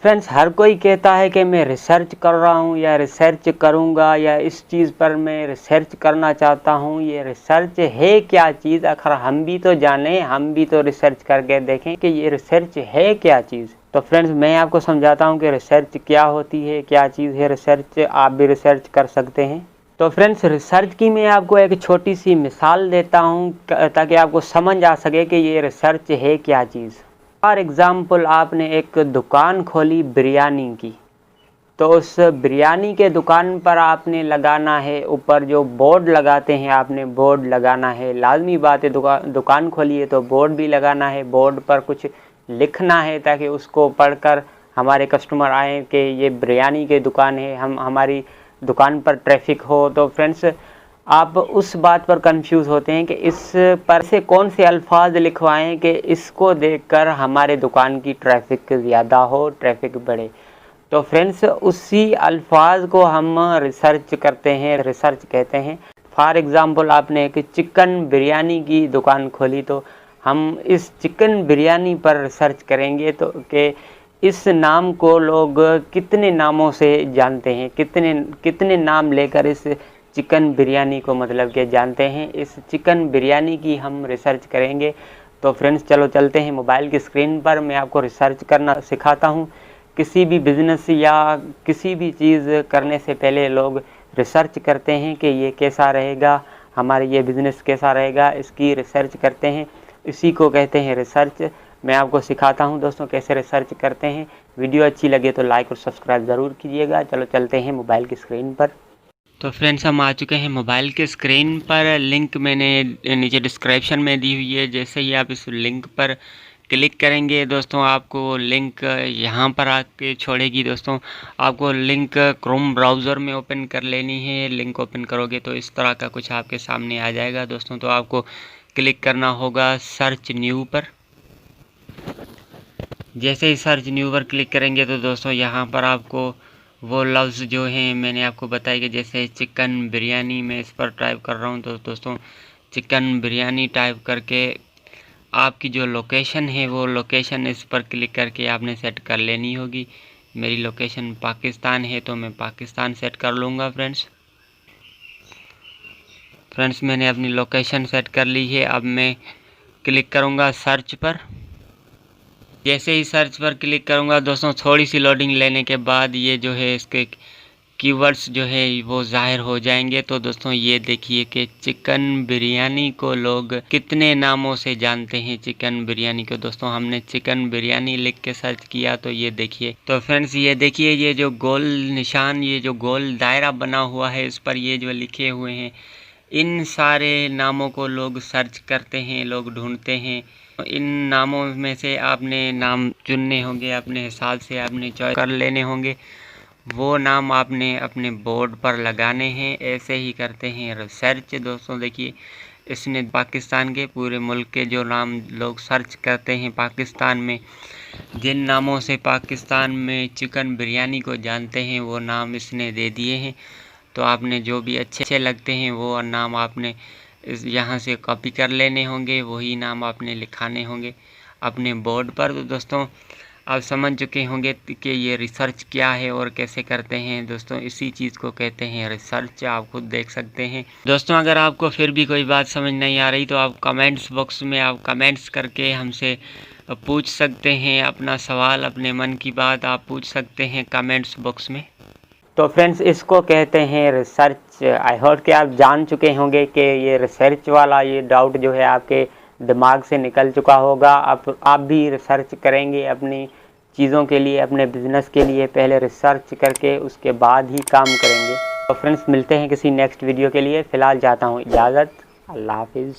Friends, हर कोई कहता है कि मैं रिसर्च कर रहा हूँ या रिसर्च करूँगा या इस चीज़ पर मैं रिसर्च करना चाहता हूँ। ये रिसर्च है क्या चीज़? आखिर हम भी तो जानें, हम भी तो रिसर्च करके देखें कि ये रिसर्च है क्या चीज़। तो फ्रेंड्स, मैं आपको समझाता हूँ कि रिसर्च क्या होती है, क्या चीज़ है रिसर्च। आप भी रिसर्च कर सकते हैं। तो फ्रेंड्स, रिसर्च की मैं आपको एक छोटी सी मिसाल देता हूँ ताकि आपको समझ आ सके कि ये रिसर्च है क्या चीज़। फॉर एग्ज़ाम्पल, आपने एक दुकान खोली बिरयानी की, तो उस बिरयानी के दुकान पर आपने लगाना है, ऊपर जो बोर्ड लगाते हैं आपने बोर्ड लगाना है। लाजमी बात है, दुकान खोली है तो बोर्ड भी लगाना है। बोर्ड पर कुछ लिखना है ताकि उसको पढ़कर हमारे कस्टमर आएँ कि ये बिरयानी की दुकान है, हमारी दुकान पर ट्रैफिक हो। तो फ्रेंड्स, आप उस बात पर कंफ्यूज होते हैं कि इस पर से कौन से अल्फाज लिखवाएं कि इसको देखकर हमारे दुकान की ट्रैफिक ज़्यादा हो, ट्रैफिक बढ़े। तो फ्रेंड्स, उसी अल्फाज को हम रिसर्च करते हैं, रिसर्च कहते हैं। फॉर एग्ज़ाम्पल, आपने एक चिकन बिरयानी की दुकान खोली, तो हम इस चिकन बिरयानी पर रिसर्च करेंगे तो कि इस नाम को लोग कितने नामों से जानते हैं, कितने नाम लेकर इस चिकन बिरयानी को मतलब कि जानते हैं। इस चिकन बिरयानी की हम रिसर्च करेंगे। तो फ्रेंड्स, चलो चलते हैं मोबाइल की स्क्रीन पर। मैं आपको रिसर्च करना सिखाता हूँ। किसी भी बिज़नेस या किसी भी चीज़ करने से पहले लोग रिसर्च करते हैं कि ये कैसा रहेगा, हमारे ये बिज़नेस कैसा रहेगा, इसकी रिसर्च करते हैं। इसी को कहते हैं रिसर्च। मैं आपको सिखाता हूं दोस्तों कैसे रिसर्च करते हैं। वीडियो अच्छी लगे तो लाइक और सब्सक्राइब ज़रूर कीजिएगा। चलो चलते हैं मोबाइल की स्क्रीन पर। तो फ्रेंड्स, हम आ चुके हैं मोबाइल के स्क्रीन पर। लिंक मैंने नीचे डिस्क्रिप्शन में दी हुई है। जैसे ही आप इस लिंक पर क्लिक करेंगे दोस्तों, आपको लिंक यहाँ पर आके छोड़ेगी। दोस्तों, आपको लिंक क्रोम ब्राउज़र में ओपन कर लेनी है। लिंक ओपन करोगे तो इस तरह का कुछ आपके सामने आ जाएगा दोस्तों। तो आपको क्लिक करना होगा सर्च न्यू पर। जैसे ही सर्च न्यू पर क्लिक करेंगे तो दोस्तों यहाँ पर आपको वो लफ्ज़ जो हैं मैंने आपको बताया कि जैसे चिकन बिरयानी, मैं इस पर टाइप कर रहा हूँ। तो दोस्तों, चिकन बिरयानी टाइप करके आपकी जो लोकेशन है वो लोकेशन इस पर क्लिक करके आपने सेट कर लेनी होगी। मेरी लोकेशन पाकिस्तान है तो मैं पाकिस्तान सेट कर लूँगा। फ्रेंड्स, मैंने अपनी लोकेशन सेट कर ली है। अब मैं क्लिक करूँगा सर्च पर। जैसे ही सर्च पर क्लिक करूँगा दोस्तों, थोड़ी सी लोडिंग लेने के बाद ये जो है इसके कीवर्ड्स जो है वो ज़ाहिर हो जाएंगे। तो दोस्तों, ये देखिए कि चिकन बिरयानी को लोग कितने नामों से जानते हैं। चिकन बिरयानी को दोस्तों हमने चिकन बिरयानी लिख के सर्च किया तो ये देखिए। तो फ्रेंड्स, ये देखिए, ये जो गोल निशान, ये जो गोल दायरा बना हुआ है, इस पर ये जो लिखे हुए हैं, इन सारे नामों को लोग सर्च करते हैं, लोग ढूंढते हैं। इन नामों में से आपने नाम चुनने होंगे, अपने हिसाब से आपने चॉइस कर लेने होंगे। वो नाम आपने अपने बोर्ड पर लगाने हैं। ऐसे ही करते हैं रिसर्च। दोस्तों देखिए, इसने पाकिस्तान के पूरे मुल्क के जो नाम लोग सर्च करते हैं पाकिस्तान में, जिन नामों से पाकिस्तान में चिकन बिरयानी को जानते हैं, वो नाम इसने दे दिए हैं। तो आपने जो भी अच्छे लगते हैं वो नाम आपने यहाँ से कॉपी कर लेने होंगे, वही नाम आपने लिखाने होंगे अपने बोर्ड पर। तो दोस्तों, आप समझ चुके होंगे कि ये रिसर्च क्या है और कैसे करते हैं। दोस्तों, इसी चीज़ को कहते हैं रिसर्च। आप खुद देख सकते हैं। दोस्तों, अगर आपको फिर भी कोई बात समझ नहीं आ रही तो आप कमेंट्स बॉक्स में आप कमेंट्स करके हमसे पूछ सकते हैं। अपना सवाल, अपने मन की बात आप पूछ सकते हैं कमेंट्स बॉक्स में। तो फ्रेंड्स, इसको कहते हैं रिसर्च। आई होप कि आप जान चुके होंगे कि ये रिसर्च वाला ये डाउट जो है आपके दिमाग से निकल चुका होगा। आप भी रिसर्च करेंगे अपनी चीज़ों के लिए, अपने बिज़नेस के लिए। पहले रिसर्च करके उसके बाद ही काम करेंगे। तो फ्रेंड्स, मिलते हैं किसी नेक्स्ट वीडियो के लिए। फ़िलहाल जाता हूँ इजाज़त। अल्लाह हाफिज़।